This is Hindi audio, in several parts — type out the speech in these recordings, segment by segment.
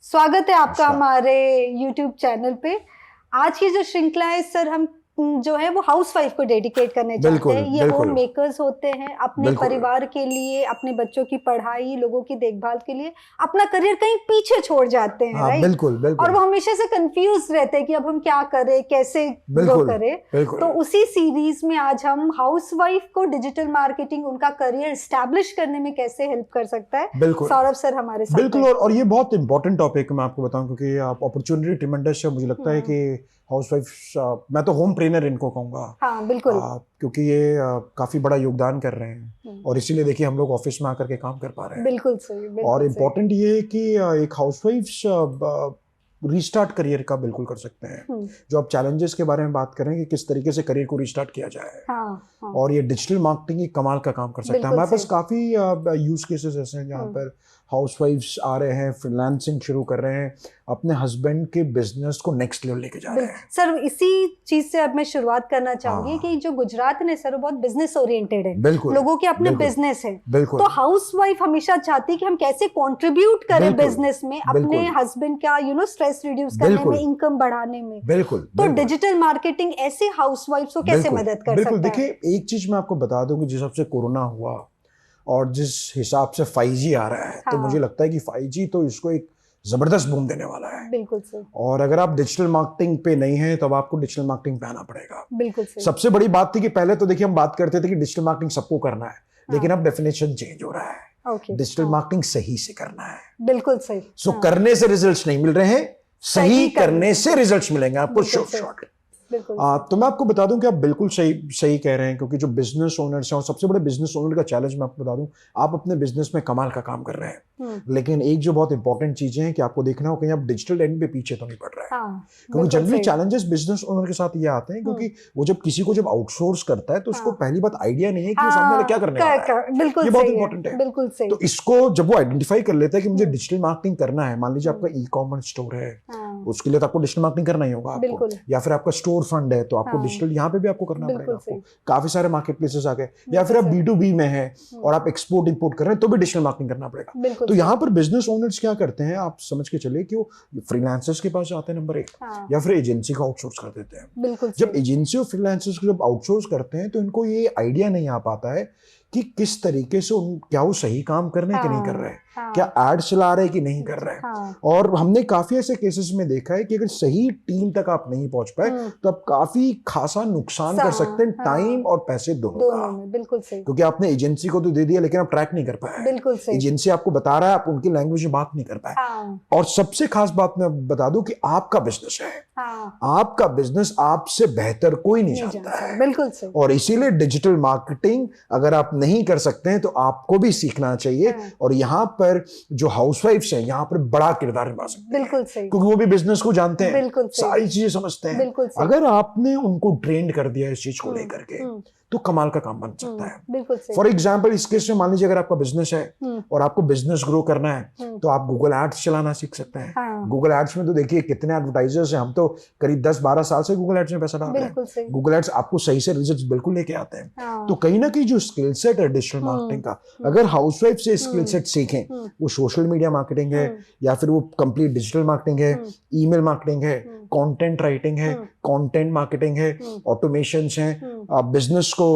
स्वागत है आपका अच्छा। हमारे YouTube चैनल पे। आज की जो श्रृंखला है सर, हम जो है वो हाउसवाइफ को डेडिकेट करने चाहते बिल्कुल, हैं। ये होम बिल्कुल, मेकर्स होते हैं, अपने बिल्कुल। परिवार के लिए, अपने बच्चों की पढ़ाई, लोगों की देखभाल के लिए अपना करियर कहीं पीछे छोड़ जाते हैं, हाँ, राइट? बिल्कुल, और बिल्कुल, वो हमेशा से कंफ्यूज रहते हैं कि अब हम क्या करें, कैसे ग्रो बिल्कुल, करें। बिल्कुल। तो उसी सीरीज में आज हम हाउसवाइफ को डिजिटल मार्केटिंग, उनका करियर एस्टैब्लिश करने में कैसे हेल्प कर सकता है, बिल्कुल, सौरभ सर हमारे साथ बिल्कुल। हैं। और ये बहुत इंपॉर्टेंट टॉपिक मैं आपको बताऊं, क्योंकि आप अपॉर्चुनिटी ट्रिमेंडस है। मुझे लगता है कि हाउसवाइफ, मैं तो होम ट्रेनर इनको कहूँगा, हाँ बिल्कुल। क्योंकि ये काफ़ी बड़ा योगदान कर रहे हैं, हम्म, और इसीलिए देखिए हम लोग ऑफिस में आकर के काम कर पा रहे हैं। बिल्कुल सही, और बिल्कुल सही। इम्पॉर्टेंट ये है कि एक हाउसवाइफ रीस्टार्ट करियर का बिल्कुल कर सकते हैं। जो आप चैलेंजेस के बारे में बात करें कि किस तरीके से करियर को रीस्टार्ट किया जाए, हाँ। और ये डिजिटल मार्केटिंग एक कमाल का काम कर सकता है। बिल्कुल हमारे पास सही। काफ़ी यूज केसेस ऐसे हैं जहाँ पर हाउसवाइफ्स आ रहे हैं, फ्रीलांसिंग शुरू कर रहे हैं, अपने हस्बैंड के बिजनेस को नेक्स्ट लेवल लेके जा रहे हैं। सर इसी चीज से अब मैं शुरुआत करना चाहूंगी हाँ। कि जो गुजरात है सर, वो बहुत बिजनेस ओरिएंटेड है। बिल्कुल, लोगों के अपने बिल्कुल, बिजनेस है। बिल्कुल, तो हाउसवाइफ हमेशा चाहती है कि हम कैसे कंट्रीब्यूट करें बिल्कुल, बिजनेस में, अपने बिल्कुल, हस्बैंड का स्ट्रेस रिड्यूस करने में, बिल्कुल, इनकम बढ़ाने में। बिल्कुल, तो बिल्कुल, डिजिटल मार्केटिंग ऐसे हाउसवाइफ को कैसे बिल्कुल, मदद कर बिल्कुल। सकता है? देखिए, एक चीज मैं आपको बता दूं कि जिस हिसाब से कोरोना हुआ और जिस हिसाब से 5G आ रहा है, तो हाँ। मुझे लगता है कि 5G तो इसको एक जबरदस्त बूम देने वाला है। बिल्कुल सही, और अगर आप डिजिटल मार्केटिंग पे नहीं है, तो अब आपको डिजिटल मार्केटिंग पे आना पड़ेगा। बिल्कुल सही। सबसे बड़ी बात थी कि पहले तो देखिए हम बात करते थे कि डिजिटल मार्केटिंग सबको करना है, लेकिन अब डेफिनेशन चेंज हो रहा है। ओके। डिजिटल मार्केटिंग सही से करना है। बिल्कुल सही। सो करने से रिजल्ट्स नहीं मिल रहे हैं, सही करने से रिजल्ट्स मिलेंगे आपको बिल्कुल सही। शॉर्ट। बिल्कुल तो मैं आपको बता दूं कि आप बिल्कुल सही सही कह रहे हैं, क्योंकि जो बिजनेस ओनर्स हैं, और सबसे बड़े बिजनेस ओनर का चैलेंज मैं आपको बता दूं, आप अपने बिजनेस में कमाल का काम कर रहे हैं, लेकिन एक जो बहुत इंपॉर्टेंट चीजें हैं कि आपको देखना हो कहीं आप डिजिटल एंड पे पीछे तो नहीं पड़ रहा है। हाँ, क्योंकि जनरली चैलेंजेस बिजनेस ओनर के साथ ये आते हैं, क्योंकि वो जब किसी को जब आउटसोर्स करता है तो उसको पहली बात आइडिया नहीं है कि वो सामने वाला क्या करने वाला है। बिल्कुल ये बहुत सही इंपॉर्टेंट है। बिल्कुल सही। तो इसको जब वो आइडेंटिफाई कर लेता है कि मुझे डिजिटल मार्केटिंग करना है, मान लीजिए आपका ई कॉमर्स स्टोर है, उसके लिए तो आपको डिजिटल मार्केटिंग करना ही होगा आपको, या फिर आपका स्टोर फंड है तो आपको डिजिटल यहाँ पे भी आपको करना पड़ेगा आपको। काफी सारे मार्केट प्लेसेस आ गए, या फिर आप B2B में है और आप एक्सपोर्ट इंपोर्ट कर रहे हैं तो भी डिजिटल मार्केटिंग करना पड़ेगा। तो यहाँ पर बिजनेस ओनर्स क्या करते हैं, आप समझ के चलिए कि वो फ्रीलांसर्स के पास जाते हैं नंबर 1, या फिर एजेंसी को आउटसोर्स कर देते हैं। जब एजेंसी और फ्रीलांसर्स को जब आउटसोर्स करते हैं तो इनको ये आइडिया नहीं आ पाता है कि किस तरीके से क्या वो सही काम कर रहे हैं कि नहीं कर रहे हैं, क्या एड चला रहे हैं कि नहीं कर रहे हैं। और हमने काफी ऐसे केसेस में देखा है कि अगर सही टीम तक आप नहीं पहुंच पाए तो आप काफी खासा नुकसान कर सकते हैं, टाइम और पैसे दोनों का। बिल्कुल सही। क्योंकि आपने एजेंसी को तो दे दिया, लेकिन आप ट्रैक नहीं कर पाए। बिल्कुल सही। एजेंसी आपको बता रहा है, आप उनकी लैंग्वेज में बात नहीं कर पाए। और सबसे खास बात मैं बता दूं कि आपका बिजनेस है, आपका बिजनेस आपसे बेहतर कोई नहीं जानता है। बिल्कुल सही। और इसीलिए डिजिटल मार्केटिंग अगर आप नहीं कर सकते हैं तो आपको भी सीखना चाहिए। और यहाँ पर जो हाउसवाइफ्स हैं, यहाँ पर बड़ा किरदार निभा सकते हैं। बिल्कुल सही। क्योंकि वो भी बिजनेस को जानते हैं, बिल्कुल सही। सारी चीजें समझते हैं। अगर आपने उनको ट्रेंड कर दिया इस चीज को लेकर के, तो कमाल का काम बन सकता है। बिल्कुल सही। फॉर एग्जाम्पल इस केस में मान लीजिए अगर आपका बिजनेस है और आपको बिजनेस ग्रो करना है, तो आप गूगल एड्स चलाना सीख सकते हैं। गूगल एड्स में तो देखिए कितने एडवर्टाइजर्स हैं, हम तो करीब 10-12 साल से गूगल एड्स में पैसा डाल रहे हैं। गूगल एड्स आपको सही से रिजल्ट्स बिल्कुल लेके आते हैं। तो कहीं ना कहीं जो स्किल सेट है डिजिटल मार्केटिंग का, अगर हाउसवाइफ से स्किल सेट सीखें, वो सोशल मीडिया मार्केटिंग है, या फिर वो कंप्लीट डिजिटल मार्केटिंग है, ईमेल मार्केटिंग है, कंटेंट राइटिंग है, कंटेंट मार्केटिंग है, ऑटोमेशंस हैं, बिजनेस को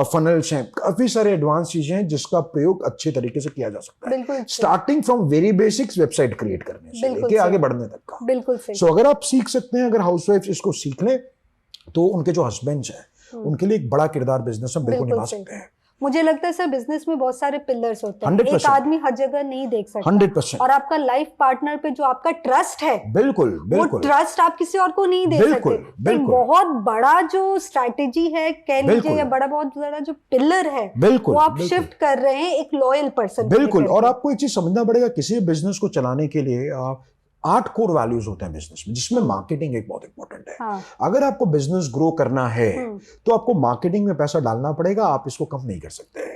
फनल्स हैं, काफी सारे एडवांस चीजें हैं जिसका प्रयोग अच्छे तरीके से किया जा सकता है। Starting from very basics website create करने से लेके आगे बढ़ने तक का। बिल्कुल सही। सो अगर आप सीख सकते हैं, अगर हाउसवाइफ इसको सीख लें, तो उनके जो हस्बैंड्स हैं उनके लिए एक बड़ा किरदार बिजनेस में बिल्कुल निभा सकते हैं। मुझे लगता है सर बिजनेस में बहुत सारे पिलर्स होते हैं, 100%। एक आदमी हर जगह नहीं देख सकता। 100%। और आपका लाइफ पार्टनर पे जो आपका ट्रस्ट है, बिल्कुल वो ट्रस्ट आप किसी और को नहीं दे सकते। एक बहुत बड़ा जो स्ट्रैटेजी है कह लीजिए, या बहुत बड़ा जो पिलर है, वो आप शिफ्ट कर रहे हैं एक लॉयल पर्सन। बिल्कुल। और आपको एक चीज समझना पड़ेगा, किसी बिजनेस को चलाने के लिए 8 कोर वैल्यूज होते हैं बिजनेस में, जिसमें मार्केटिंग एक बहुत इंपॉर्टेंट है। अगर आपको बिजनेस ग्रो करना है तो आपको मार्केटिंग में पैसा डालना पड़ेगा, आप इसको कम नहीं कर सकते।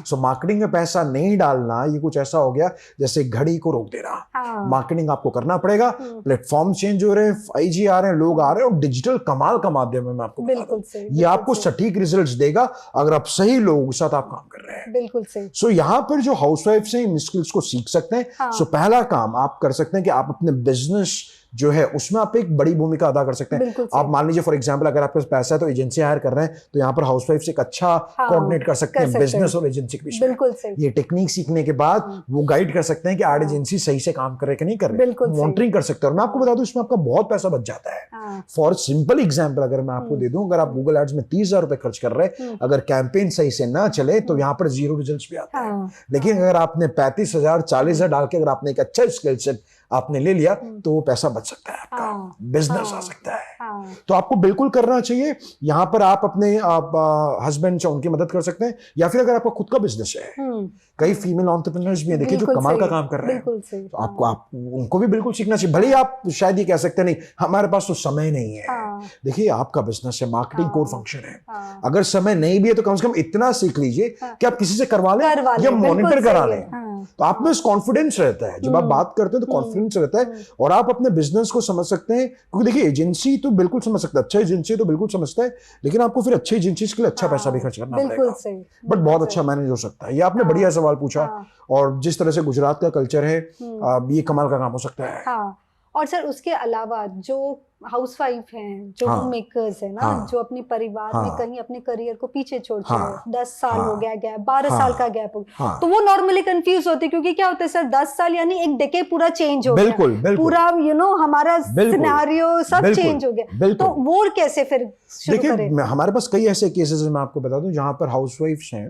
सो मार्केटिंग में पैसा नहीं डालना, ये कुछ ऐसा हो गया जैसे घड़ी को रोक देना। मार्केटिंग आपको करना पड़ेगा। प्लेटफॉर्म चेंज हो रहे हैं, 5G आ रहे हैं, लोग आ रहे हैं, और डिजिटल कमाल का माध्यम है। मैं आपको बता दूं, ये आपको सटीक रिजल्ट्स देगा अगर आप सही लोगों के साथ आप काम कर रहे हैं। है। बिल्कुल सही। सो यहाँ पर जो हाउसवाइफ हैं इन स्किल्स को सीख सकते हैं। हाँ। सो पहला काम आप कर सकते हैं कि आप अपने बिजनेस जो है उसमें आप एक बड़ी भूमिका अदा कर सकते हैं। आप मान लीजिए फॉर एग्जांपल अगर आपके पास पैसा है तो एजेंसी हायर कर रहे हैं तो यहाँ पर हाउसवाइफ से एक अच्छा कोऑर्डिनेट कर सकते हैं बिजनेस और एजेंसी के बीच में। बिल्कुल सही। ये टेक्निक सीखने के बाद वो गाइड कर सकते हैं कि आड एजेंसी सही से काम कर रहे कि नहीं कर रहे, मॉनिटरिंग कर सकते हैं। और मैं आपको बता दूं इसमें आपका बहुत पैसा बच जाता है। फॉर सिंपल एग्जाम्पल अगर मैं आपको दे दूं, अगर आप गूगल एड्स में 30,000 रुपए खर्च कर रहे हैं, अगर कैंपेन सही से ना चले तो यहाँ पर 0 रिजल्ट भी आते हैं। लेकिन अगर आपने 35,000 40,000 डाल के अगर आपने एक अच्छा स्किल सेट आपने ले लिया तो वो पैसा बच सकता है, आपका बिजनेस आ सकता है। तो आपको बिल्कुल करना चाहिए। यहाँ पर आप अपने हस्बैंड से उनकी मदद कर सकते हैं, या फिर अगर आपका खुद का बिजनेस है, कई फीमेल एंटरप्रेन्योर्स भी हैं देखिए जो कमाल का काम कर रहे हैं, तो आप उनको भी बिल्कुल सीखना चाहिए। भले ही आप शायद ये कह सकते नहीं हमारे पास तो समय नहीं है। देखिए आपका बिजनेस है, मार्केटिंग कोर फंक्शन है, अगर समय नहीं भी है तो कम से कम इतना सीख लीजिए कि आप किसी से करवा लें या मॉनिटर करा लें। तो आप में कॉन्फिडेंस रहता है, जब आप बात करते हैं तो कॉन्फिडेंस रहता है और आप अपने बिजनेस को समझ सकते हैं। क्योंकि देखिए एजेंसी तो बिल्कुल समझ सकता है, अच्छा एजेंसी तो बिल्कुल समझता है, लेकिन आपको फिर अच्छी एजेंसी के लिए अच्छा पैसा भी खर्च करना पड़ेगा, बट बहुत अच्छा मैनेज हो सकता है। ये आपने बढ़िया सवाल पूछा। और जिस तरह से गुजरात का कल्चर है ये कमाल का काम हो सकता है। और सर उसके अलावा जो हाउसवाइफ हैं, जो होम मेकर्स है ना, जो अपने परिवार में कहीं अपने करियर को पीछे छोड़ चुके, 10 साल हो गया गैप, 12 साल का गैप हो गया, तो वो नॉर्मली कंफ्यूज होते हैं क्योंकि क्या होता है सर 10 साल यानी एक डेकेड पूरा चेंज हो गया, पूरा हमारा सिनेरियो सब चेंज हो गया, तो वो कैसे फिर शुरू करें? देखिए हमारे पास कई ऐसे केसेस मैं आपको बता दूं जहां पर हाउसवाइफ्स हैं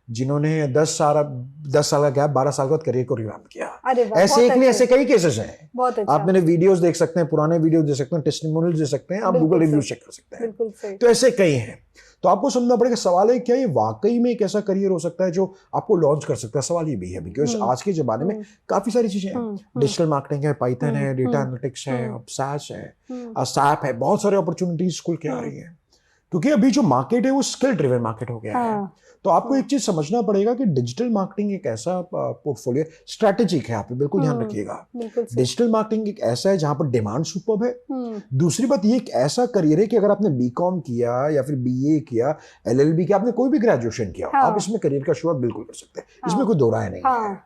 जिन्होंने 10 साल का गैप 12 साल के बाद करियर को रिवैम्प किया। ऐसे एक नहीं, ऐसे कई केसेस हैं। आप मैंने वीडियोस देख सकते हैं, पुराने वीडियोस देख सकते हैं, टेस्टिमोनियल्स दे सकते हैं, आप गूगल रिव्यू चेक कर सकते हैं। तो ऐसे कई हैं। तो आपको समझना पड़ेगा सवाल है क्या ये वाकई में एक ऐसा करियर हो सकता है जो आपको लॉन्च कर सकता है। सवाल ये भी है बिकॉज आज के जमाने में काफी सारी चीजें हैं, डिजिटल मार्केटिंग है, पाइथन है, डेटा एनालिटिक्स है, सास है, सैप है, बहुत सारे अपॉर्चुनिटीज खुल के आ रही है क्योंकि अभी जो मार्केट है वो स्किल ड्रिवन मार्केट हो गया है। तो आपको एक चीज समझना पड़ेगा कि डिजिटल मार्केटिंग एक ऐसा पोर्टफोलियो स्ट्रैटेजिक है, आप बिल्कुल ध्यान रखिएगा। डिजिटल मार्केटिंग एक ऐसा है जहां पर डिमांड सुपर्ब है। दूसरी बात ये एक ऐसा करियर है कि अगर आपने बीकॉम किया या फिर बीए किया, एलएलबी किया, आपने कोई भी ग्रेजुएशन किया, आप इसमें करियर का शुरुआत बिल्कुल कर सकते हैं, इसमें कोई दो राय नहीं है।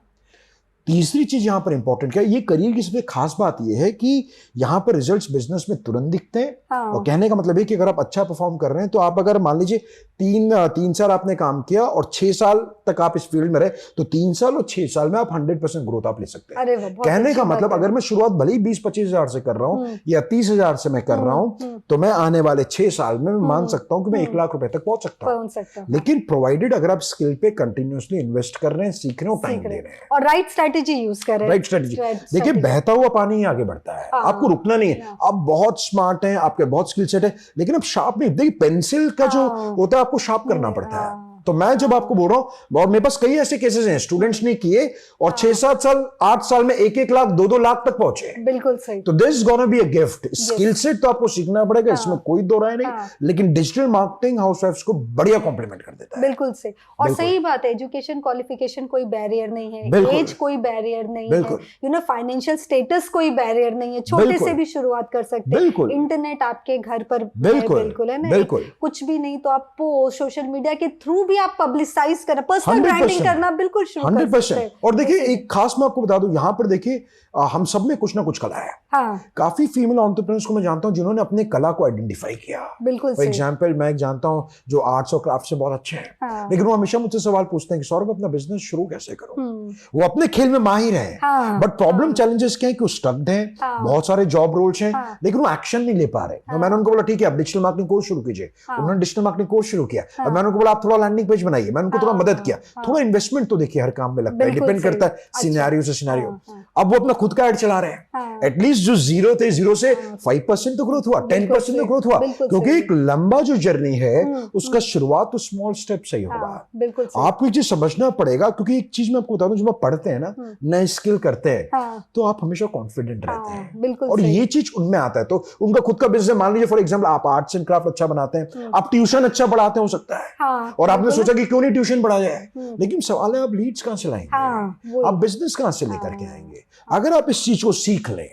तीसरी चीज यहाँ पर इंपॉर्टेंट क्या है, ये करियर की सबसे खास बात ये है कि यहाँ पर रिजल्ट्स बिजनेस में तुरंत दिखते हैं। और कहने का मतलब है कि अगर आप अच्छा परफॉर्म कर रहे हैं तो आप अगर मान लीजिए 3 साल आपने काम किया और 6 साल तक आप इस फील्ड में रहे तो 3 साल और 6 साल में आप 100% ग्रोथ आप ले सकते हैं। कहने का मतलब अगर मैं शुरुआत भले ही 20-25 हजार से कर रहा हूँ या 30 हजार से मैं कर रहा हूँ तो मैं आने वाले 6 साल में मैं मान सकता हूँ कि मैं 1 लाख रुपए तक पहुंच सकता हूँ। लेकिन प्रोवाइडेड अगर आप स्किल पे कंटिन्यूसली इन्वेस्ट कर रहे हैं, सीख रहे हो, टाइम दे रहे हैं और राइट स्ट्रेटेजी यूज करें। Right strategy. देखिए बहता हुआ पानी ही आगे बढ़ता है, आपको रुकना नहीं है। आप बहुत स्मार्ट हैं, आपके बहुत स्किल सेट है, लेकिन अब शार्प नहीं। देखिए पेंसिल का जो होता है आपको शार्प करना पड़ता है। तो मैं जब आपको बोल रहा हूं, और मेरे पास कई ऐसे केसेस हैं स्टूडेंट्स ने किए और 6-7 साल 8 साल में 1-1 लाख 2-2 लाख तक पहुंचे। बिल्कुल सही। तो this gonna be a gift. Skill set तो आपको सीखना पड़ेगा, इसमें कोई दो राय नहीं, लेकिन डिजिटल मार्केटिंग हाउसवाइफ्स को बढ़िया कॉम्प्लीमेंट कर देता है। बिल्कुल सही। और सही बात है, एजुकेशन क्वालिफिकेशन कोई बैरियर नहीं है, एज कोई बैरियर नहीं है, फाइनेंशियल स्टेटस कोई बैरियर नहीं है, छोटे से भी शुरुआत कर सकते हैं। इंटरनेट आपके घर पर बिल्कुल है ना, कुछ भी नहीं तो आप पोस्ट सोशल मीडिया के थ्रू भी आप पब्लिसाइज करना, पर्सनल ब्रांडिंग करना बिल्कुल शुरू कर सकते हैं। और देखिए एक खास मैं आपको बता दूं, यहाँ पर देखिए हम सब में कुछ ना कुछ कला है। काफी फीमेल एंटरप्रेन्योर्स को मैं जानता हूं जिन्होंने अपने कला को आइडेंटिफाई किया। बिल्कुल फॉर एग्जांपल मैं जानता हूं जो आर्ट्स और क्राफ्ट से बहुत अच्छे हैं, लेकिन वो हमेशा मुझसे सवाल पूछते हैं कि सौरभ अपना बिजनेस शुरू कैसे करूं। वो अपने खेल में माहिर है, बट प्रॉब्लम चैलेंजेस क्या है कि वो स्टक्ड हैं, बहुत सारे जॉब रोल्स हैं, लेकिन वो एक्शन नहीं ले पा रहे। तो मैंने उनको बोला ठीक है आप डिजिटल मार्केटिंग कोर्स शुरू कीजिए। उन्होंने डिजिटल मार्केटिंग कोर्स शुरू किया और मैंने उनको बोला आप थोड़ा लैंडिंग पेज बनाइए। मैंने उनको थोड़ा मदद किया। थोड़ा इन्वेस्टमेंट तो देखिए हर काम में लगता है, डिपेंड करता है सिनेरियो से सिनेरियो। अब वो अपना खुद का एड चला रहे हैं, एटलीस्ट जो 0 थे 0 से 5% तो ग्रोथ हुआ, 10% तो ग्रोथ हुआ, क्योंकि एक लंबा जो जर्नी है उसका शुरुआत तो स्मॉल स्टेप से ही होगा। आपको एक चीज समझना पड़ेगा, क्योंकि एक चीज मैं आपको बता दूं, जब आप पढ़ते हैं ना, नए स्किल करते हैं तो आप हमेशा कॉन्फिडेंट रहते हैं और ये चीज उनमें आता है। तो उनका खुद का बिजनेस, मान लीजिए फॉर एग्जाम्पल आप आर्ट्स एंड क्राफ्ट अच्छा बनाते हैं, आप ट्यूशन अच्छा पढ़ाते हो सकता है और आपने सोचा कि क्यों नहीं ट्यूशन पढ़ा जाए, लेकिन सवाल है आप लीड्स कहां से लाएंगे, आप बिजनेस कहां से लेकर के आएंगे। अगर आप इस चीज को सीख लें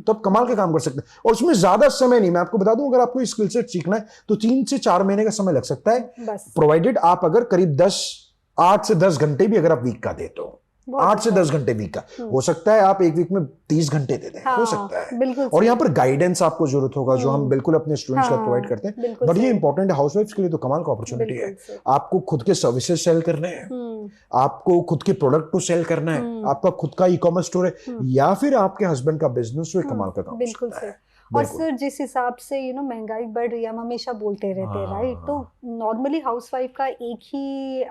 तो आप कमाल के काम कर सकते हैं और उसमें ज्यादा समय नहीं। मैं आपको बता दूं, अगर आपको स्किल सेट सीखना है तो 3 से 4 महीने का समय लग सकता है, प्रोवाइडेड आप अगर करीब 10 8 से 10 घंटे भी अगर आप वीक का दे तो 8 से 10 घंटे वीक का हो सकता है, आप एक वीक में 30 घंटे दे दें, हो सकता है। और यहाँ पर गाइडेंस आपको जरूरत होगा, जो हम बिल्कुल अपने स्टूडेंट्स को प्रोवाइड करते हैं। बट ये इंपॉर्टेंट है, हाउसवाइफ्स के लिए तो कमाल का अपॉर्चुनिटी है। आपको खुद के सर्विसेज सेल करने हैं, आपको खुद के प्रोडक्ट को सेल करना है, आपका खुद का ई-कॉमर्स स्टोर है, या फिर आपके हस्बैंड का बिजनेस हो, कमाल का काम हो सकता है। और सर जिस हिसाब से महंगाई बढ़ रही है, हम हमेशा बोलते रहते हैं राइट, तो नॉर्मली हाउसवाइफ का एक ही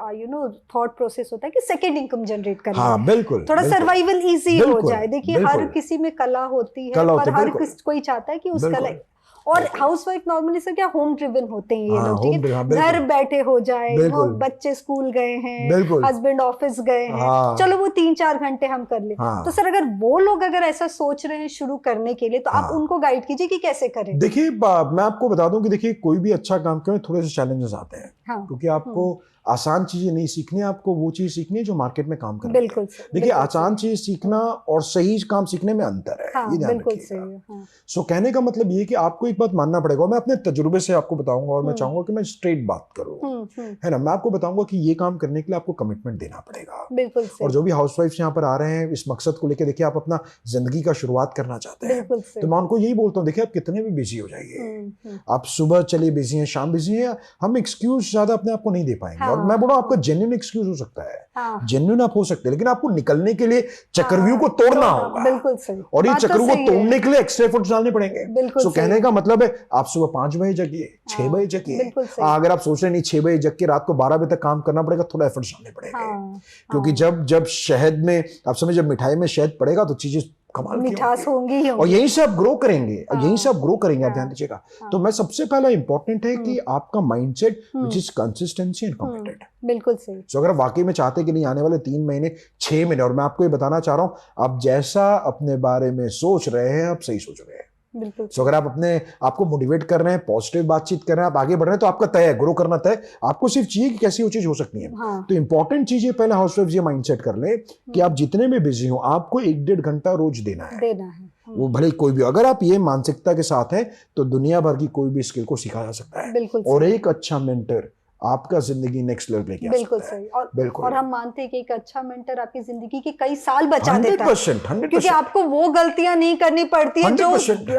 थॉट प्रोसेस होता है कि सेकंड इनकम जनरेट करना है, बिल्कुल थोड़ा सर्वाइवल इजी हो जाए। देखिए हर किसी में कला होती है, पर हर कोई चाहता है कि उस कला, और हाउसवाइफ नॉर्मली सर क्या होम ड्रिवन होते हैं ये लोग, ठीक है, घर बैठे हो जाए, बच्चे स्कूल गए हैं, हस्बैंड ऑफिस गए हैं, चलो वो 3-4 घंटे हम कर ले। तो सर अगर वो लोग अगर ऐसा सोच रहे हैं शुरू करने के लिए, तो आप उनको गाइड कीजिए कि कैसे करें। देखिए मैं आपको बता दूं कि देखिए कोई भी अच्छा काम करें थोड़े से चैलेंजेस आते हैं, क्योंकि आपको आसान चीजें नहीं सीखनी है, आपको वो चीज सीखनी है जो मार्केट में काम कर रही है। बिल्कुल देखिए आसान चीज सीखना और सही काम सीखने में अंतर है, ये ध्यान रखिएगा। सो कहने का मतलब ये कि आपको एक बात मानना पड़ेगा, मैं अपने तजुर्बे से आपको बताऊंगा, और मैं चाहूंगा कि मैं स्ट्रेट बात करूं, है ना। मैं आपको बताऊंगा कि ये काम करने के लिए आपको कमिटमेंट देना पड़ेगा। बिल्कुल। और जो भी हाउसवाइफ्स यहाँ पर आ रहे हैं इस मकसद को लेकर, देखिए आप अपना जिंदगी का शुरुआत करना चाहते हैं, तो मैं उनको यही बोलता हूँ, देखिए आप कितने भी बिजी हो जाइए, आप सुबह चलिए बिजी हैं, शाम बिजी हैं, हम एक्सक्यूज ज्यादा अपने आप को नहीं दे पाएंगे। और मैं बोलूँ आपका जेन्युइन एक्सक्यूज हो सकता है, जेन्युइन आप हो सकते हैं, लेकिन आपको निकलने के लिए चक्रव्यूह को तोड़ना होगा। बिल्कुल सही। और ये चक्रव्यूह को तोड़ने के लिए एक्स्ट्रा एफर्ट्स डालने पड़ेंगे। सो कहने का मतलब है आप सुबह 5 बजे जगिए, 6 बजे जगिए। अगर आप सोच रहे नहीं 6 बजे जग के रात को 12 बजे तक काम करना पड़ेगा, थोड़ा एफर्ट्स डालने पड़ेंगे, क्योंकि जब शहद में आप समझ, जब मिठाई में शहद पड़ेगा तो चीजें कमाल मिठास होंगी, और यहीं से आप ग्रो करेंगे, यहीं से आप ग्रो करेंगे, आप ध्यान दीजिएगा। तो मैं सबसे पहला इंपॉर्टेंट है कि आपका mindset which is consistency and committed. बिल्कुल सही। तो अगर वाकई में चाहते कि नहीं आने वाले 3 महीने 6 महीने, और मैं आपको ये बताना चाह रहा हूं, आप जैसा अपने बारे में सोच रहे हैं आप सही सोच रहे हैं। बिल्कुल। तो अगर आप आपको मोटिवेट कर रहे हैं, पॉजिटिव बातचीत कर रहे हैं, आप आगे बढ़ रहे हैं, तो आपका तय है, ग्रो करना तय। आपको सिर्फ चाहिए कि कैसी वो चीज हो सकती है। तो इंपॉर्टेंट चीज है, पहले हाउसवाइफ ये माइंडसेट कर ले कि आप जितने भी बिजी हो, आपको 1-1.5 घंटा रोज देना है। वो भले कोई भी, अगर आप ये मानसिकता के साथ हैं तो दुनिया भर की कोई भी स्किल को सिखाया जा सकता है। बिल्कुल। और एक अच्छा मेंटर आपका जिंदगी नेक्स्ट लेवल पे लेके आ सकता है। बिल्कुल सही। बिल्कुल। और हम मानते हैं कि एक अच्छा मेंटर आपकी जिंदगी के कई साल बचा देता है, 100%, क्योंकि आपको वो गलतियां नहीं करनी पड़ती है जो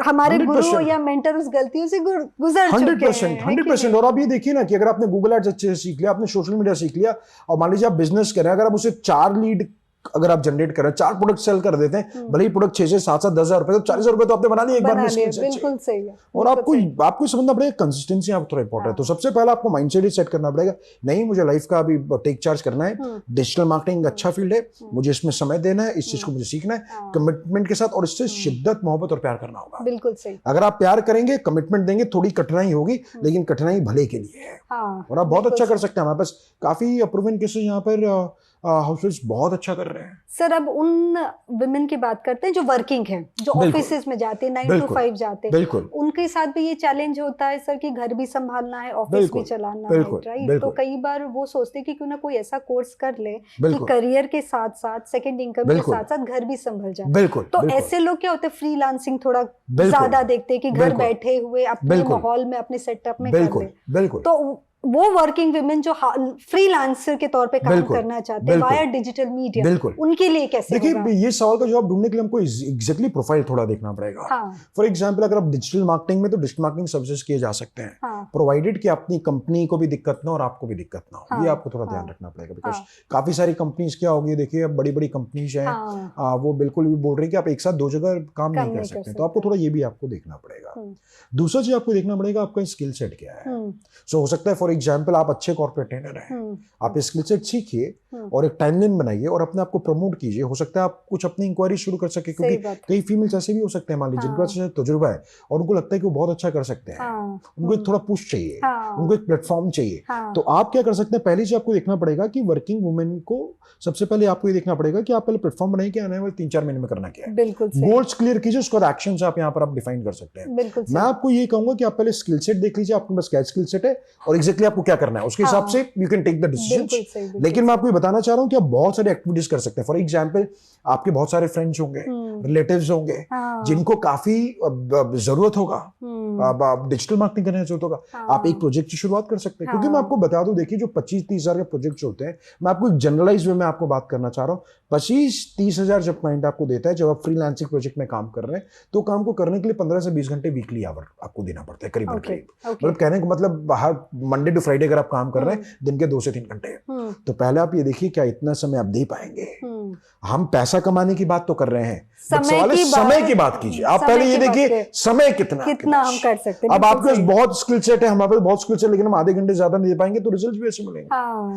हमारे गुरु या मेंटर उस गलतियों से गुजर चुके हैं। 100%। और आप ये देखिए ना कि अगर आपने गूगल एड्स अच्छे से सीख लिया, आपने सोशल मीडिया सीख लिया, और मान लीजिए आप बिजनेस कर रहे हैं, अगर आप उसे 4 लीड अगर आप जनरेट कर रहे हैं, 4 प्रोडक्ट सेल कर देते हैं, भले ही प्रोडक्ट 6 से 7-7 10,000 रुपए, तो 40,000 रुपए तो आपने बना लिए एक बार में। बिल्कुल सही है। और आपको समझना पड़ेगा कंसिस्टेंसी आप थोड़ा इंपॉर्टेंट है। तो सबसे पहले आपको माइंडसेट ही सेट करना पड़ेगा, नहीं मुझे लाइफ का अभी टेक चार्ज करना है, डिजिटल मार्केटिंग अच्छा फील्ड है, मुझे इसमें समय देना है, इस चीज को मुझे सीखना है, कमिटमेंट के साथ, और इससे शिद्दत, मोहब्बत और प्यार करना होगा। बिल्कुल सही। अगर आप प्यार करेंगे, कमिटमेंट देंगे, थोड़ी कठिनाई होगी, लेकिन कठिनाई भले के लिए है, और आप बहुत अच्छा कर सकते हैं। हमारे पास काफी अप्रूवन केसेस यहाँ पर हाउसवाइफ्स बहुत अच्छा कर रहे हैं। सर अब उन विमेन की बात करते हैं जो वर्किंग हैं, जो ऑफिसेज में जाते हैं, 9 to 5 जाते हैं, उनके साथ भी ये चैलेंज होता है सर कि घर भी संभालना है, ऑफिस भी चलाना है, राइट। तो कई बार वो सोचते हैं कि क्यों ना कोई ऐसा कोर्स कर ले कि करियर के साथ साथ, सेकंड इनकम के साथ साथ घर भी संभल जाए। तो ऐसे लोग क्या होते हैं, फ्रीलांसिंग थोड़ा ज्यादा देखते हैं कि घर बैठे हुए अपने माहौल में, अपने सेटअप में कर ले। तो वो वर्किंग विमेन जो फ्रीलांसर के तौर पे काम करना चाहते हैं वाया डिजिटल मीडिया, उनके लिए कैसे होगा? देखिए ये सवाल का जवाब ढूंढने के लिए हमको एग्जैक्टली प्रोफाइल थोड़ा देखना पड़ेगा। फॉर एग्जांपल अगर आप डिजिटल मार्केटिंग में, तो डिजिटल मार्केटिंग सर्विसेज किए जा सकते हैं, प्रोवाइडेड कि अपनी कंपनी को भी दिक्कत ना और आपको भी दिक्कत ना हो। ये आपको थोड़ा ध्यान रखना पड़ेगा, बिकॉज काफी सारी कंपनीज क्या होगी, देखिए अब बड़ी बड़ी कंपनीज हैं, वो बिल्कुल भी बोल रही है कि आप एक साथ 2 जगह काम नहीं कर सकते, तो आपको थोड़ा ये भी आपको देखना पड़ेगा। दूसरा चीज आपको देखना पड़ेगा आपका स्किल सेट क्या है। सो हो सकता है फॉर एग्जांपल आप अच्छे कॉर्पोरेट ट्रेनर हैं, आप स्किल सेट सीखिए और एक टाइमलाइन बनाइए और अपने आप को प्रमोट कीजिए। हो सकता है आप कुछ अपनी इंक्वायरी शुरू कर सके, क्योंकि कई फीमेल्स ऐसे भी हो सकते हैं मान लीजिए जिनका अच्छा तजुर्बा है और उनको लगता है कि वो बहुत अच्छा कर सकते हैं, उनको एक थोड़ा पुश चाहिए, उनको एक प्लेटफॉर्म चाहिए। तो आप क्या कर सकते हैं, पहले से आपको देखना पड़ेगा कि वर्किंग वुमेन को सबसे पहले आपको ये देखना पड़ेगा कि आप पहले प्लेटफॉर्म बनाइए कि आने वाले 3-4 महीने में करना क्या है। गोल्स क्लियर कीजिए, उसके बाद एक्शंस आप यहाँ पर आप डिफाइन कर सकते हैं। मैं आपको ये कहूंगा कि आप पहले स्किल सेट देख लीजिए, आपके पास क्या स्किल सेट है और एग्जैक्टली आपको क्या करना है, उसके हिसाब से you can take the decision. लेकिन मैं आपको ये बताना चाह रहा हूँ कि आप बहुत सारे एक्टिविटीज कर सकते हैं। फॉर एग्जाम्पल आपके बहुत सारे फ्रेंड्स होंगे, रिलेटिव्स होंगे, जिनको काफी जरूरत होगा, डिजिटल मार्केटिंग करने की जरूरत होगा। आप एक प्रोजेक्ट प्रोजेक्ट की शुरुआत कर सकते हैं। क्योंकि मैं आपको बता दूं, देखिए जो 25-30 हजार के प्रोजेक्ट्स होते हैं, मैं आपको जनरलाइज वे में आपको बात करना चाह रहा हूँ। 25-30 हजार जब क्लाइंट आपको देता है, जब आप फ्रीलांसिंग प्रोजेक्ट में काम कर रहे हैं, तो काम को करने के लिए 15 से 20 घंटे वीकली आवर आपको देना पड़ता है, करीबन करीब। मतलब कहने का मतलब हर मंडे टू फ्राइडे अगर आप काम कर रहे हैं, दिन के 2 से 3 घंटे, तो पहले आप ये देखिए क्या इतना समय आप दे पाएंगे। हम पैसा कमाने की बात तो कर रहे हैं, समय की बात कीजिए। आप पहले ये देखिए समय कितना हम कर सकते हैं। अब आपके पास बहुत स्किल सेट है, हमारे पास बहुत स्किल सेट, लेकिन हम आधे घंटे ज्यादा नहीं दे पाएंगे तो रिजल्ट भी ऐसे मिलेंगे।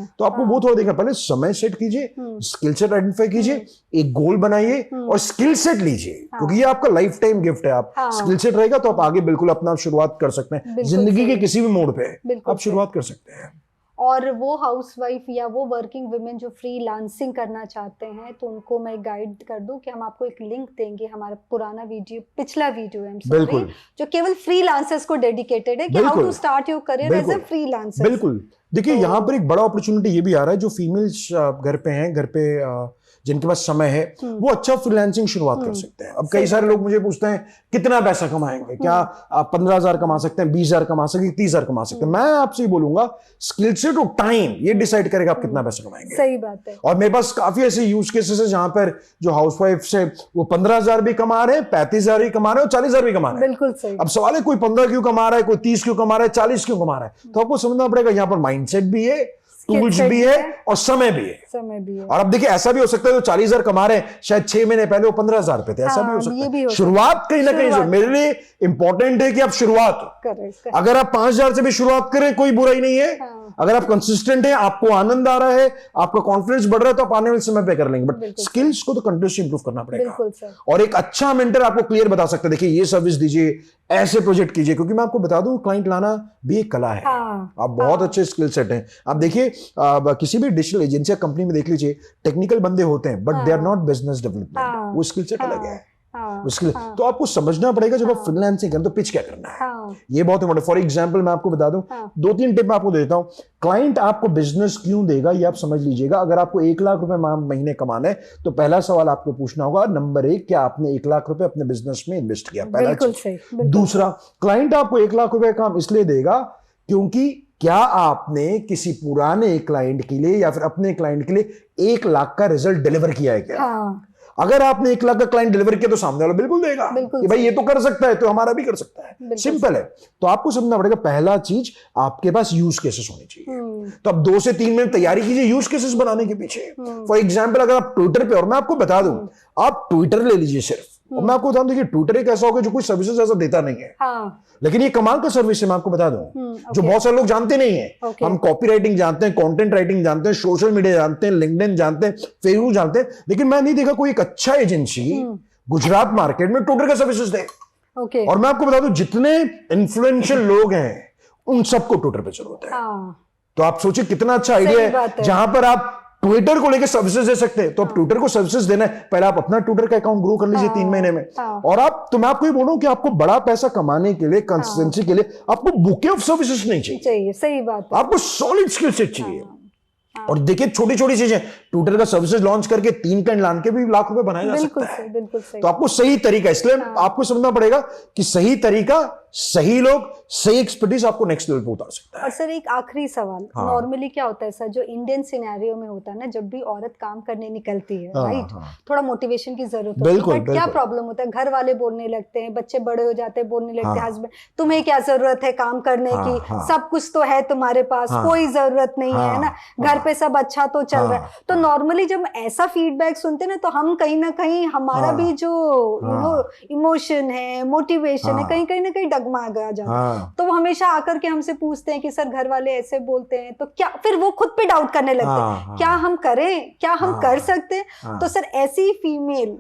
तो आपको वो थोड़ा देखना, पहले समय सेट कीजिए, स्किल सेट आइडेंटिफाई कीजिए, एक गोल बनाइए और स्किल सेट लीजिए, क्योंकि ये आपका लाइफ टाइम गिफ्ट है। आप स्किल सेट रहेगा तो आप आगे बिल्कुल अपना शुरुआत कर सकते हैं, जिंदगी के किसी भी मोड़ पे आप शुरुआत कर सकते हैं। और वो हाउसवाइफ या वो वर्किंग वुमेन जो फ्रीलांसिंग करना चाहते हैं, तो उनको मैं गाइड कर दूं कि हम आपको एक लिंक देंगे, हमारा पुराना वीडियो, पिछला वीडियो है सॉरी, जो केवल फ्रीलांसर्स को डेडिकेटेड है कि how to start your career as a freelancer. बिल्कुल, देखिए यहाँ पर एक बड़ा अपॉर्चुनिटी ये भी आ रहा है, जो फीमेल्स घर पे हैं, घर पे जिनके पास समय है, वो अच्छा फ्रीलांसिंग शुरुआत कर सकते हैं। अब कई सारे लोग मुझे पूछते हैं कितना पैसा कमाएंगे, क्या आप 15,000 कमा सकते हैं, 20,000 कमा सकते हैं, 30,000 कमा सकते हैं? मैं आपसे ही बोलूंगा, स्किल सेट और टाइम ये डिसाइड करेगा आप कितना पैसा कमाएंगे। सही बात है। और मेरे पास काफी ऐसे यूज केसेस है जहां पर जो हाउसवाइफ से वो 15,000 भी कमा रहे हैं, 35,000 भी कमा रहे हैं और 40,000 भी कमा रहे हैं। बिल्कुल सही। अब सवाल है कोई 15 क्यों कमा रहा है, कोई 30 क्यों कमा रहा है, 40 क्यों कमा रहा है? तो आपको समझना पड़ेगा यहाँ पर माइंडसेट भी है, टूल्स भी है और समय भी है। और अब देखिए ऐसा भी हो सकता है जो 40,000 कमा रहे हैं, शायद 6 महीने पहले वो 15,000 पे थे, ऐसा भी हो सकता है। शुरुआत कहीं ना कहीं मेरे लिए इंपॉर्टेंट है कि आप शुरुआत करें। अगर आप 5,000 से भी शुरुआत करें कोई बुराई नहीं है। अगर आप कंसिस्टेंट है, आपको आनंद आ रहा है, आपका कॉन्फिडेंस बढ़ रहा है, तो आप आने वाले समय पे कर लेंगे। बट स्किल्स को तो कंटिन्यूसली इंप्रूव करना पड़ेगा। और एक अच्छा मेंटर आपको क्लियर बता सकता है, देखिए ये सर्विस दीजिए, ऐसे प्रोजेक्ट कीजिए। क्योंकि मैं आपको बता दूं, क्लाइंट लाना भी एक कला है। आप बहुत अच्छे स्किल सेट हैं। आप देखिए किसी भी डिजिटल एजेंसी या कंपनी में देख लीजिए, टेक्निकल बंदे होते हैं but they are not business development, वो स्किल सेट अलग है। तो आपको समझना पड़ेगा जब आप फ्रीलांसिंग करें तो पिच क्या करना है, ये बहुत इंपॉर्टेंट। फॉर एग्जांपल मैं आपको बता दूं, 2-3 टिप मैं आपको देता हूं। क्लाइंट आपको बिजनेस क्यों देगा ये आप समझ लीजिएगा। अगर आपको 1 लाख रुपए महीने कमाना है तो पहला सवाल आपको पूछना होगा, नंबर 1, क्या आपने 1 लाख रुपए अपने बिजनेस में इन्वेस्ट किया? पहला चीज। दूसरा, क्लाइंट आपको 1 लाख रुपए काम इसलिए देगा क्योंकि क्या आपने किसी पुराने क्लाइंट के लिए या फिर अपने क्लाइंट के लिए 1 लाख का रिजल्ट डिलीवर किया है क्या? अगर आपने 1 लाख का क्लाइंट डिलीवर किया तो सामने वाला बिल्कुल देगा कि भाई ये तो कर सकता है, तो हमारा भी कर सकता है। सिंपल है। तो आपको समझना पड़ेगा, पहला चीज आपके पास यूज केसेस होने चाहिए। तो आप 2 से 3 मिनट तैयारी कीजिए यूज केसेस बनाने के पीछे। फॉर एग्जाम्पल, अगर आप ट्विटर पे, और मैं आपको बता दूं, आप ट्विटर ले लीजिए सिर्फ, और मैं आपको बता दूं, देखिए ट्विटर एक ऐसा होगा जो कोई सर्विसेज ऐसा देता नहीं है, लेकिन ये कमाल का सर्विस है। मैं आपको बता दूं, जो बहुत सारे लोग जानते नहीं है। हम कॉपी राइटिंग जानते हैं, कंटेंट राइटिंग जानते हैं, सोशल मीडिया जानते हैं, लिंक्डइन जानते हैं, फेसबुक जानते हैं, लेकिन मैं नहीं देखा कोई एक अच्छा एजेंसी गुजरात मार्केट में ट्विटर का सर्विसेज दे। और मैं आपको बता दूं, जितने इन्फ्लुएंशियल लोग हैं उन सबको ट्विटर पे जरूरत है। तो आप सोचिए कितना अच्छा आइडिया है, जहां पर आप ट्विटर को लेकर सर्विसेज दे सकते हैं। तो आप ट्विटर को सर्विसेज देना है, पहले आप अपना ट्विटर का अकाउंट ग्रो कर लीजिए 3 महीने में। और आप, तो मैं आपको ये बोल रहा हूं कि आपको बड़ा पैसा कमाने के लिए, कंसिस्टेंसी के लिए आपको बुके ऑफ सर्विसेज नहीं चाहिए। सही बात है। आपको सॉलिड स्किल सेट चाहिए। और देखिए छोटी छोटी चीजें, ट्विटर का सर्विसेज लॉन्च करके 3 कैंड लान के भी लाख रुपए बनाया जा सकता है। बिल्कुल सही। तो आपको सही तरीका, इसलिए आपको समझना पड़ेगा कि सही तरीका, सही लोग, सही एक्सपर्टीज आपको नेक्स्ट लेवल पे उतार सकता है। और सर एक आखिरी सवाल, नॉर्मली क्या होता है सर, जो इंडियन सिनेरियो में होता है ना, जब भी औरत काम करने निकलती है, राइट, थोड़ा मोटिवेशन की जरूरत होती है। बट क्या प्रॉब्लम होता है, घर वाले बोलने लगते हैं, बच्चे बड़े हो जाते हैं, बोलने लगते हैं हस्बैंड, तुम्हें क्या जरूरत है काम करने की, सब कुछ तो है तुम्हारे पास, कोई जरूरत नहीं है ना, घर पे सब अच्छा तो चल रहा है। तो नॉर्मली जब ऐसा फीडबैक सुनते हैं ना, तो हम कहीं ना कहीं हमारा भी जो इमोशन है, मोटिवेशन है, कहीं ना कहीं डगमगा जाता है। तो वो हमेशा आकर के हमसे पूछते हैं कि सर घर वाले ऐसे बोलते हैं, तो क्या, फिर वो खुद पे डाउट करने लगते हैं, क्या हम करें, क्या हम कर सकते हैं? तो सर ऐसी फीमेल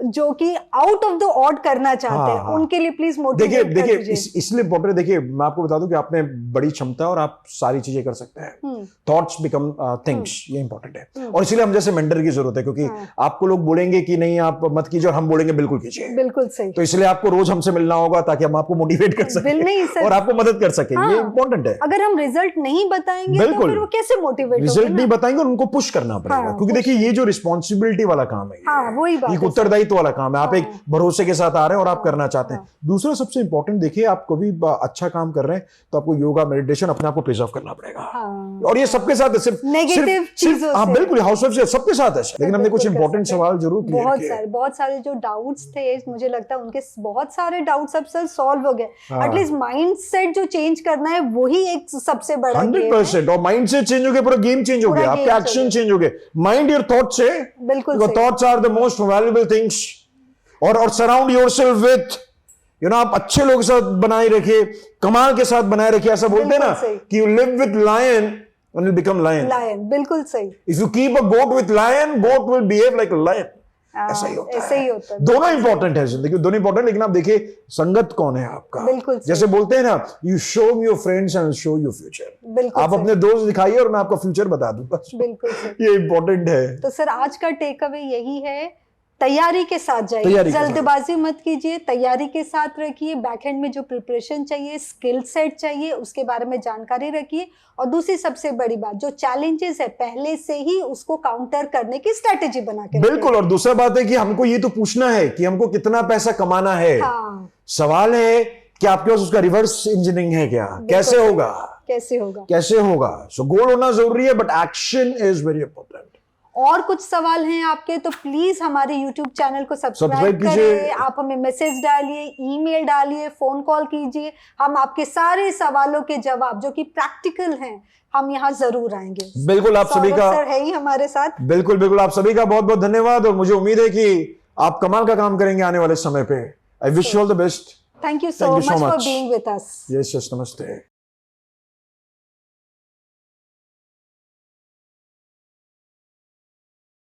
जो कि आउट ऑफ द ऑड करना चाहते हैं, उनके लिए प्लीज मोटिवेट देखिए इसलिए इम्पोर्टेंट, देखिए मैं आपको बता दूं कि आप में बड़ी क्षमता है और आप सारी चीजें कर सकते हैं। थॉट्स बिकम थिंग्स, ये इंपॉर्टेंट है। और इसीलिए हम जैसे मेंटर की जरूरत है, क्योंकि आपको लोग बोलेंगे कि नहीं आप मत कीजिए, और हम बोलेंगे बिल्कुल कीजिए। बिल्कुल सही। तो इसलिए आपको रोज हमसे मिलना होगा ताकि हम आपको मोटिवेट कर सके और आपको मदद कर सके। ये इंपॉर्टेंट है। अगर हम रिजल्ट नहीं बताएंगे तो फिर वो कैसे मोटिवेट होंगे? रिजल्ट नहीं बताएंगे और उनको पुश करना पड़ेगा, क्योंकि देखिए ये जो रिस्पॉन्सिबिलिटी वाला काम है, वही बात है, ये उत्तरदायित्व वाला काम है। आप एक भरोसे के साथ आ रहे हैं और आप करना चाहते हैं। दूसरा सबसे इंपॉर्टेंट, देखिए आप कभी अच्छा काम कर रहे हैं तो आपको योगा मेडिटेशन अपने आप को प्रिजर्व करना पड़ेगा। और ये सबके साथ है, सिर्फ नेगेटिव चीजों से। बिल्कुल हाउसवाइफ से सबके साथ है। लेकिन हमने कुछ इंपॉर्टेंट सवाल जरूर क्लियर किए। बहुत सारे जो डाउट्स थे, मुझे लगता है उनके बहुत सारे डाउट्स अब सर सॉल्व हो गए। एटलीस्ट माइंडसेट जो चेंज करना है वही एक सबसे बड़ा 100%। और माइंडसेट चेंज हो गया, पूरा गेम चेंज हो गया, आपके एक्शन चेंज हो गए। माइंड योर थॉट्स से, बिल्कुल thoughts are the most valuable things. और सराउंड योरसेल्फ विथ, आप अच्छे लोगों के साथ बनाए रखिए, कमाल के साथ बनाए रखिए। ऐसा बोलते हैं ना कि you live with lion and will become lion. बिल्कुल सही। If you keep a goat with lion, goat will behave like a lion. ऐसा ही होता है। दोनों इंपॉर्टेंट है जिंदगी, दोनों इंपॉर्टेंट। लेकिन आप देखिए संगत कौन है आपका। बिल्कुल जैसे बोलते हैं ना, you show me your friends and I'll show you future. बिल्कुल आप अपने दोस्त दिखाइए और मैं आपका फ्यूचर बता दूंगा। बिल्कुल ये इंपॉर्टेंट है। तो सर आज का टेक अवे यही है, तैयारी के साथ जाइए, जल्दबाजी मत कीजिए, तैयारी के साथ रखिए। बैकएंड में जो प्रिपरेशन चाहिए, स्किल सेट चाहिए, उसके बारे में जानकारी रखिए। और दूसरी सबसे बड़ी बात, जो चैलेंजेस है पहले से ही उसको काउंटर करने की स्ट्रेटेजी बना के बिल्कुल। और दूसरा बात है कि हमको ये तो पूछना है कि हमको कितना पैसा कमाना है। सवाल है कि आपके पास उसका रिवर्स इंजीनियरिंग है क्या? कैसे होगा? कैसे होगा? सो गोल होना जरूरी है, but action is very important. और कुछ सवाल हैं आपके तो प्लीज हमारे YouTube चैनल को सब्सक्राइब करें। आप हमें मैसेज डालिए, ईमेल डालिए, फोन कॉल कीजिए। हम आपके सारे सवालों के जवाब जो कि प्रैक्टिकल हैं, हम यहाँ जरूर आएंगे। बिल्कुल। आप सभी का सर है ही हमारे साथ। बिल्कुल आप सभी का बहुत बहुत धन्यवाद। और मुझे उम्मीद है कि आप कमाल का काम करेंगे आने वाले समय पे। I wish you all the best. Thank you so much for being with us. Yes नमस्ते।